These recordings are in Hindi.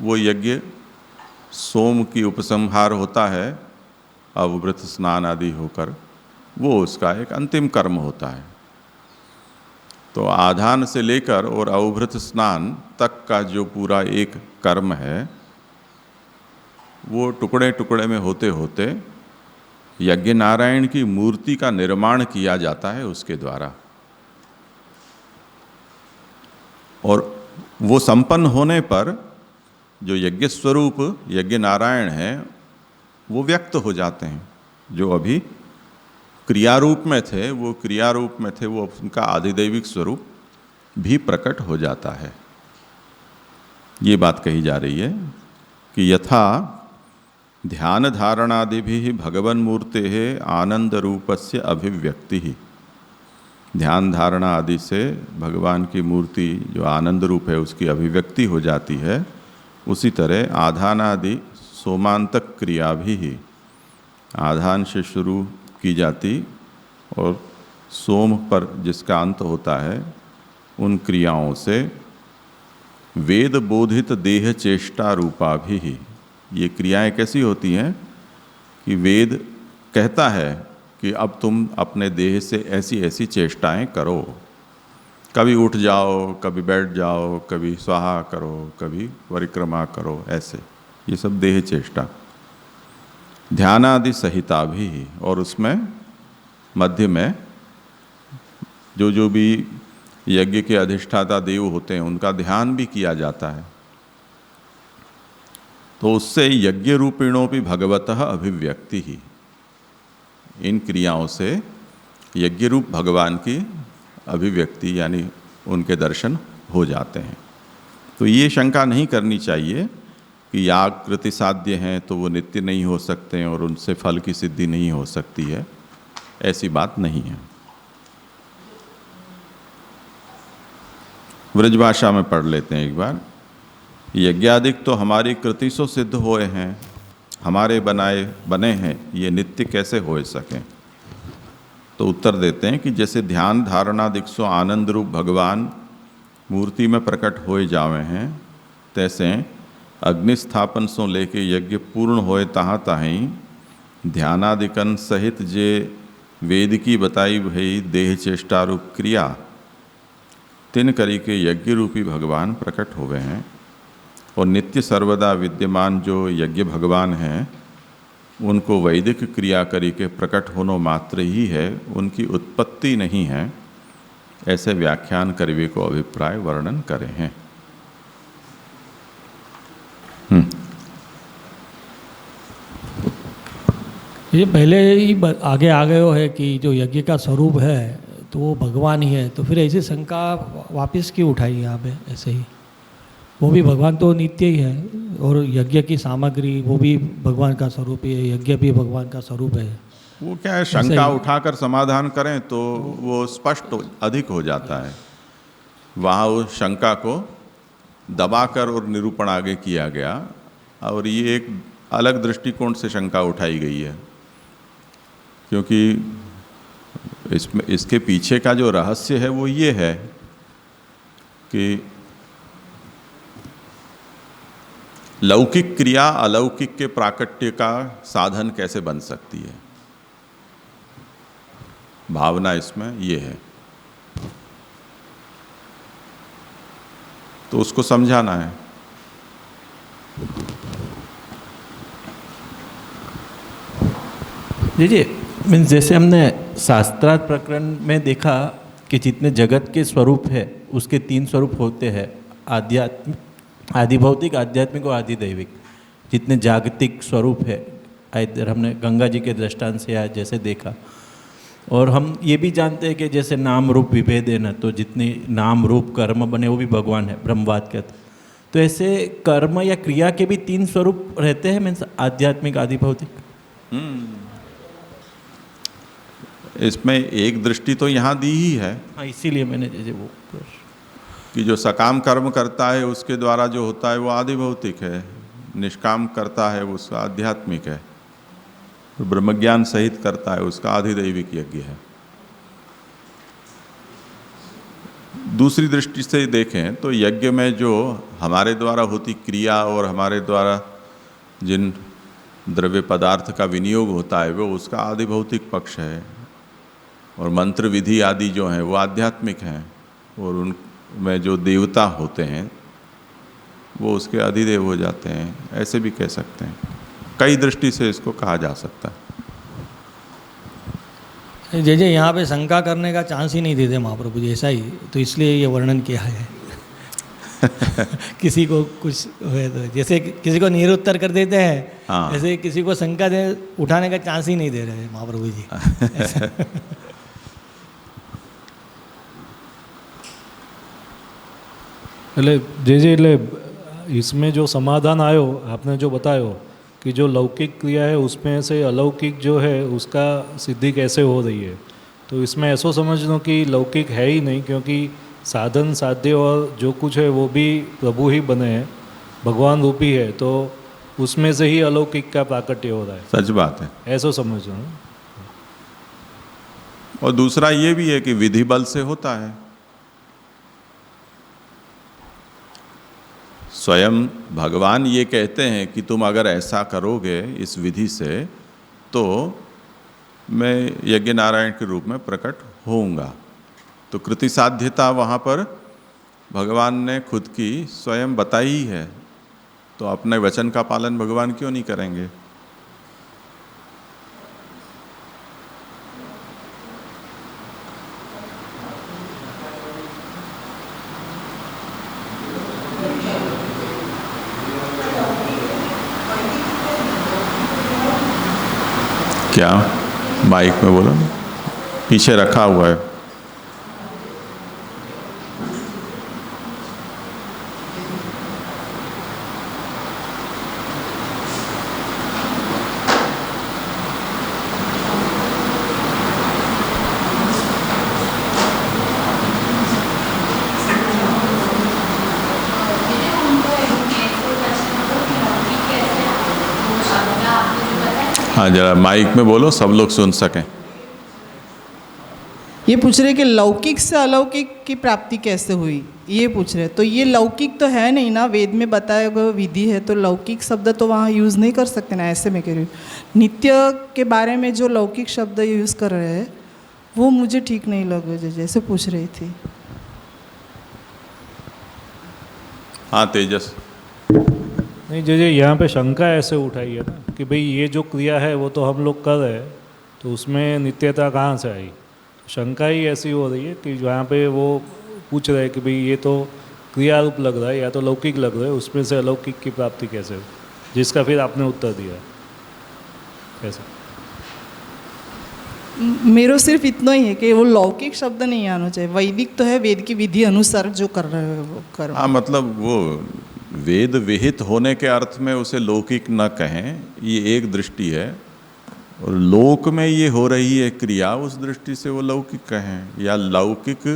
वो यज्ञ सोम की उपसंहार होता है, अवभृत स्नान आदि होकर, वो उसका एक अंतिम कर्म होता है। तो आधान से लेकर और अवभृत स्नान तक का जो पूरा एक कर्म है, वो टुकड़े टुकड़े में होते होते यज्ञ नारायण की मूर्ति का निर्माण किया जाता है उसके द्वारा। और वो संपन्न होने पर जो यज्ञ स्वरूप यज्ञ नारायण है वो व्यक्त हो जाते हैं। जो अभी क्रिया रूप में थे वो क्रिया रूप में थे, वो उनका आधिदैविक स्वरूप भी प्रकट हो जाता है। ये बात कही जा रही है कि यथा ध्यान धारणादि भी भगवन मूर्ते आनंद रूपस्य अभिव्यक्ति ही, ध्यान धारणा आदि से भगवान की मूर्ति जो आनंद रूप है उसकी अभिव्यक्ति हो जाती है। उसी तरह आधानादि सोमांतक क्रिया भी आधान से शुरू की जाती और सोम पर जिसका अंत होता है, उन क्रियाओं से वेद बोधित देह चेष्टा रूपा भी, ये क्रियाएं कैसी होती हैं कि वेद कहता है कि अब तुम अपने देह से ऐसी ऐसी चेष्टाएं करो, कभी उठ जाओ, कभी बैठ जाओ, कभी स्वाहा करो, कभी परिक्रमा करो, ऐसे ये सब देह चेष्टा। ध्यानादि सहिता भी, और उसमें मध्य में जो जो भी यज्ञ के अधिष्ठाता देव होते हैं उनका ध्यान भी किया जाता है। तो उससे यज्ञ रूपिणों भी भगवतः अभिव्यक्ति ही, इन क्रियाओं से यज्ञ रूप भगवान की अभिव्यक्ति यानी उनके दर्शन हो जाते हैं। तो ये शंका नहीं करनी चाहिए कि याग कृति साध्य हैं तो वो नित्य नहीं हो सकते हैं और उनसे फल की सिद्धि नहीं हो सकती है, ऐसी बात नहीं है। व्रजभाषा में पढ़ लेते हैं एक बार। यज्ञादिक तो हमारी कृति से सिद्ध होए हैं, हमारे बनाए बने हैं, ये नित्य कैसे हो सकें। तो उत्तर देते हैं कि जैसे ध्यान धारणा दिक्सो आनंद रूप भगवान मूर्ति में प्रकट होए जावे हैं, तैसे अग्निस्थापन सो लेके यज्ञ पूर्ण होए तहाँ ताहीं ध्यानादिकन सहित जे वेद की बताई भई देह चेष्टा रूप क्रिया, तिन करी के यज्ञ रूपी भगवान प्रकट हुए हैं। और नित्य सर्वदा विद्यमान जो यज्ञ भगवान हैं उनको वैदिक क्रिया करी के प्रकट होनो मात्र ही है, उनकी उत्पत्ति नहीं है, ऐसे व्याख्यान करवे को अभिप्राय वर्णन करे हैं। ये पहले ही आगे आ गए हो है कि जो यज्ञ का स्वरूप है तो वो भगवान ही है, तो फिर ऐसी शंका वापस क्यों उठाई यहाँ पे? ऐसे ही वो भी भगवान तो नित्य ही है और यज्ञ की सामग्री वो भी भगवान का स्वरूप है, यज्ञ भी भगवान का स्वरूप है। वो क्या है, शंका उठाकर समाधान करें तो वो स्पष्ट अधिक हो जाता है। वहाँ उस शंका को दबाकर और निरूपण आगे किया गया, और ये एक अलग दृष्टिकोण से शंका उठाई गई है, क्योंकि इसमें इसके पीछे का जो रहस्य है वो ये है कि लौकिक क्रिया अलौकिक के प्राकट्य का साधन कैसे बन सकती है। भावना इसमें ये है, तो उसको समझाना है। जी मीन्स जैसे हमने शास्त्रार्थ प्रकरण में देखा कि जितने जगत के स्वरूप है उसके 3 स्वरूप होते हैं, आध्यात्मिक, आदि भौतिक, आध्यात्मिक और आदि दैविक। जितने जागतिक स्वरूप है, इधर हमने गंगा जी के दृष्टांत से आज जैसे देखा, और हम ये भी जानते हैं कि जैसे नाम रूप विभेद है ना, तो जितने नाम रूप कर्म बने वो भी भगवान है, ब्रह्मवाद कहते। तो ऐसे कर्म या क्रिया के भी 3 स्वरूप रहते हैं, मीन्स आध्यात्मिक, आदि भौतिक। इसमें एक दृष्टि तो यहाँ दी ही है। हाँ, इसीलिए मैंने जैसे वो कि जो सकाम कर्म करता है उसके द्वारा जो होता है वो आदि भौतिक है, निष्काम करता है उसका आध्यात्मिक है, तो ब्रह्मज्ञान सहित करता है उसका आधिदैविक यज्ञ है। दूसरी दृष्टि से देखें तो यज्ञ में जो हमारे द्वारा होती क्रिया और हमारे द्वारा जिन द्रव्य पदार्थ का विनियोग होता है वो उसका आदि भौतिक पक्ष है, और मंत्र विधि आदि जो हैं वो आध्यात्मिक हैं, और उनमें जो देवता होते हैं वो उसके अधिदेव हो जाते हैं, ऐसे भी कह सकते हैं। कई दृष्टि से इसको कहा जा सकता है। जैसे यहाँ पे शंका करने का चांस ही नहीं देते महाप्रभु जी, ऐसा ही तो इसलिए ये वर्णन किया है। किसी को कुछ है तो जैसे किसी को निरुत्तर कर देते हैं, हाँ। ऐसे किसी को शंका दे उठाने का चांस ही नहीं दे रहे महाप्रभु जी। એટલે इसमें जो समाधान आयो आपने जो बतायो कि जो लौकिक क्रिया है उसमें से अलौकिक जो है उसका सिद्धि कैसे हो रही है, तो इसमें ऐसा समझ लो कि लौकिक है ही नहीं, क्योंकि साधन साध्य और जो कुछ है वो भी प्रभु ही बने हैं, भगवान रूपी है, तो उसमें से ही अलौकिक का प्राकट्य हो रहा है। सच बात है। ऐसा समझ लो। और दूसरा ये भी है कि विधि बल से होता है। स्वयं भगवान ये कहते हैं कि तुम अगर ऐसा करोगे इस विधि से तो मैं यज्ञ नारायण के रूप में प्रकट होऊंगा। तो कृति साध्यता वहाँ पर भगवान ने खुद की स्वयं बताई ही है, तो अपने वचन का पालन भगवान क्यों नहीं करेंगे। क्या माइक में बोलो, पीछे रखा हुआ है। हाँ जरा माइक में बोलो, सब लोग सुन सकें। ये पूछ रहे कि लौकिक से अलौकिक की प्राप्ति कैसे हुई, ये पूछ रहे। तो ये लौकिक तो है नहीं ना, वेद में बताया गया विधि है, तो लौकिक शब्द तो वहाँ यूज़ नहीं कर सकते ना, ऐसे मैं कह रही हूँ। नित्य के बारे में जो लौकिक शब्द यूज़ कर रहे हैं वो मुझे ठीक नहीं लगे, जैसे पूछ रही थी। हाँ तेजस। नहीं जैसे यहाँ पे शंका ऐसे उठाई है ना कि भाई ये जो क्रिया है वो तो हम लोग कर रहे हैं, तो उसमें नित्यता कहाँ से आई। शंका ही ऐसी हो रही है कि यहाँ पे वो पूछ रहे हैं कि भाई ये तो क्रिया रूप लग रहा है या तो लौकिक लग रहा है, उसमें से अलौकिक की प्राप्ति कैसे हो, जिसका फिर आपने उत्तर दिया कैसे। मेरा सिर्फ इतना ही है कि वो लौकिक शब्द नहीं आना चाहिए, वैदिक तो है, वेद की विधि अनुसार जो कर रहे हैं वो कर। हाँ मतलब वो वेद विहित होने के अर्थ में उसे लौकिक न कहें, ये एक दृष्टि है, और लोक में ये हो रही है क्रिया उस दृष्टि से वो लौकिक कहें, या लौकिक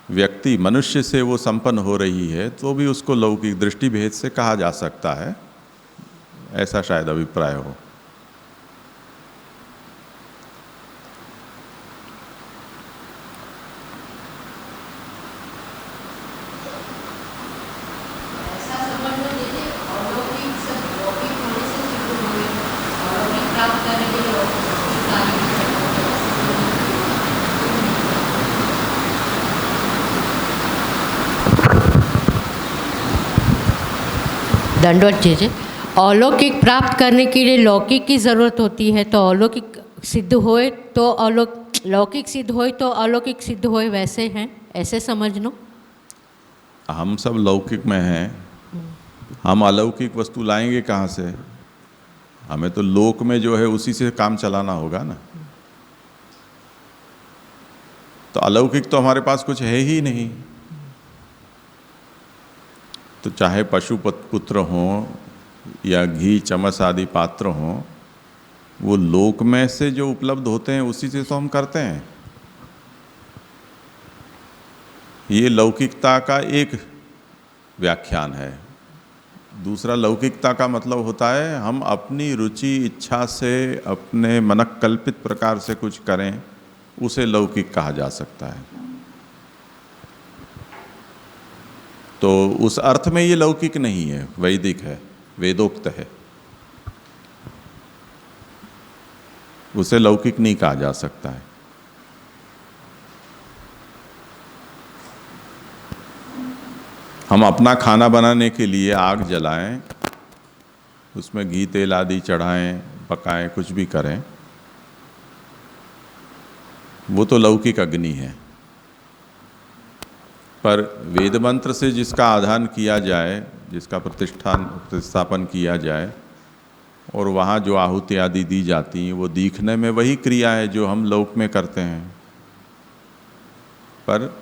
व्यक्ति मनुष्य से वो संपन्न हो रही है तो भी उसको लौकिक दृष्टि भेद से कहा जा सकता है, ऐसा शायद अभिप्राय हो। दंडवत जी, अलौकिक प्राप्त करने के लिए लौकिक की ज़रूरत होती है, तो अलौकिक सिद्ध होए तो लौकिक सिद्ध होए तो अलौकिक सिद्ध होए, वैसे हैं, ऐसे समझ लो। हम सब लौकिक में हैं, हम अलौकिक वस्तु लाएंगे कहाँ से। हमें तो लोक में जो है उसी से काम चलाना होगा ना। तो अलौकिक तो हमारे पास कुछ है ही नहीं। तो चाहे पशु पुत्र हों या घी चमच आदि पात्र हों, वो लोक में से जो उपलब्ध होते हैं उसी से तो हम करते हैं। ये लौकिकता का एक व्याख्यान है। दूसरा लौकिकता का मतलब होता है हम अपनी रुचि इच्छा से अपने मनक कल्पित प्रकार से कुछ करें, उसे लौकिक कहा जा सकता है। तो उस अर्थ में ये लौकिक नहीं है, वैदिक है, वेदोक्त है। उसे लौकिक नहीं कहा जा सकता है। हम अपना खाना बनाने के लिए आग जलाएं, उसमें घी तेल आदि चढ़ाएं, पकाएं, कुछ भी करें, वो तो लौकिक अग्नि है। पर वेद मंत्र से जिसका आधान किया जाए, जिसका प्रतिष्ठापन किया जाए और वहाँ जो आहुति आदि दी जाती हैं, वो दिखने में वही क्रिया है जो हम लोक में करते हैं। पर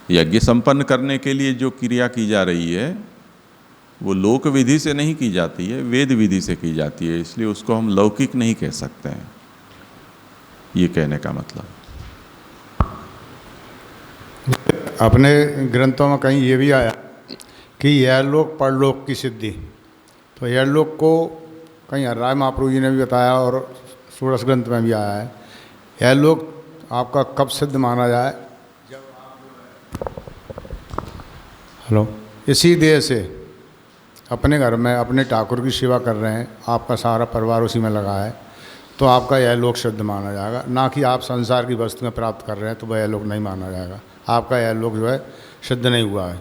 यज्ञ संपन्न करने के लिए जो क्रिया की जा रही है वो लोक विधि से नहीं की जाती है, वेद विधि से की जाती है, इसलिए उसको हम लौकिक नहीं कह सकते हैं। ये कहने का मतलब। अपने ग्रंथों में कहीं ये भी आया कि यह लोक परलोक की सिद्धि, तो यह लोक को कहीं राय महाप्रभु जी ने भी बताया और षोडश ग्रंथ में भी आया है। यह लोक आपका कब सिद्ध माना जाए? हेलो, इसी देह से अपने घर में अपने ठाकुर की सेवा कर रहे हैं, आपका सारा परिवार उसी में लगा है, तो आपका यह लोक सिद्ध माना जाएगा। ना कि आप संसार की वस्तुएं प्राप्त कर रहे हैं तो वह यह लोक नहीं माना जाएगा। आपका यह लोक जो है सिद्ध नहीं हुआ है।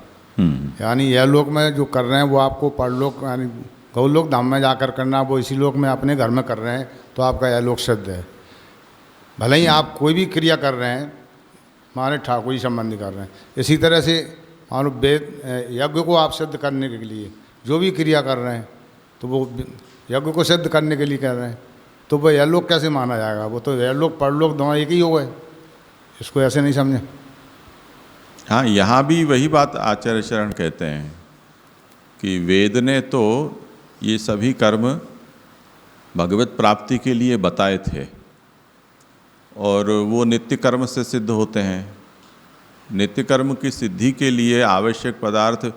यानी यह लोक में जो कर रहे हैं वो आपको परलोक यानी गौलोक धाम में जाकर करना, वो इसी लोक में अपने घर में कर रहे हैं तो आपका यह लोक सिद्ध है। भले ही आप कोई भी क्रिया कर रहे हैं, माने ठाकुर जी संबंधी कर रहे हैं, इसी तरह से मान लो वेद यज्ञ को आप सिद्ध करने के लिए जो भी क्रिया कर रहे हैं तो वो यज्ञ को सिद्ध करने के लिए कर रहे हैं, तो वह यह लोक कैसे माना जाएगा? वो तो यह लोक परलोक दोनों एक ही हो गए। इसको ऐसे नहीं समझे। हाँ, यहाँ भी वही बात आचार्य शरण कहते हैं कि वेद ने तो ये सभी कर्म भगवत प्राप्ति के लिए बताए थे और वो नित्य कर्म से सिद्ध होते हैं। नित्य कर्म की सिद्धि के लिए आवश्यक पदार्थ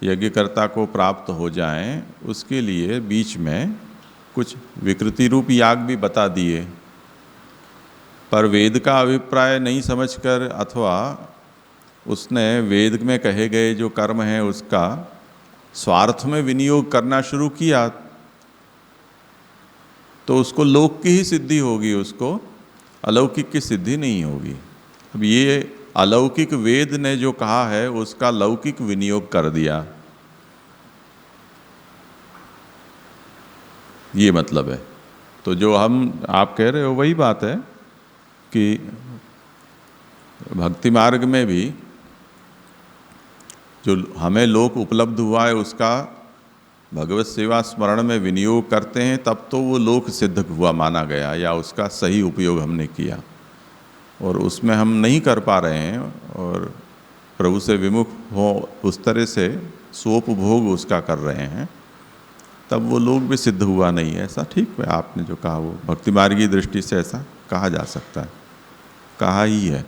यज्ञकर्ता को प्राप्त हो जाएं, उसके लिए बीच में कुछ विकृति रूप याग भी बता दिए। पर वेद का अभिप्राय नहीं समझकर अथवा उसने वेद में कहे गए जो कर्म हैं उसका स्वार्थ में विनियोग करना शुरू किया तो उसको लोक की ही सिद्धि होगी, उसको अलौकिक की सिद्धि नहीं होगी। अब ये अलौकिक वेद ने जो कहा है उसका लौकिक विनियोग कर दिया, ये मतलब है। तो जो आप कह रहे हो वही बात है कि भक्ति मार्ग में भी जो हमें लोक उपलब्ध हुआ है उसका भगवत सेवा स्मरण में विनियोग करते हैं, तब तो वो लोक सिद्ध हुआ माना गया या उसका सही उपयोग हमने किया। और उसमें हम नहीं कर पा रहे हैं और प्रभु से विमुख हो उस तरह से सोपभोग उसका कर रहे हैं, तब वो लोक भी सिद्ध हुआ नहीं है। ऐसा ठीक है, आपने जो कहा वो भक्ति मार्गी दृष्टि से ऐसा कहा जा सकता है, कहा ही है।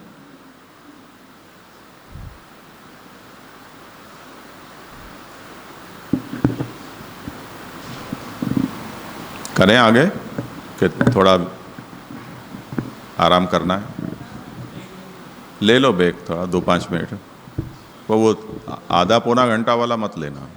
करें आगे कि थोड़ा आराम करना है? ले लो ब्रेक थोड़ा 2-5 मिनट। वो आधा पौना घंटा वाला मत लेना।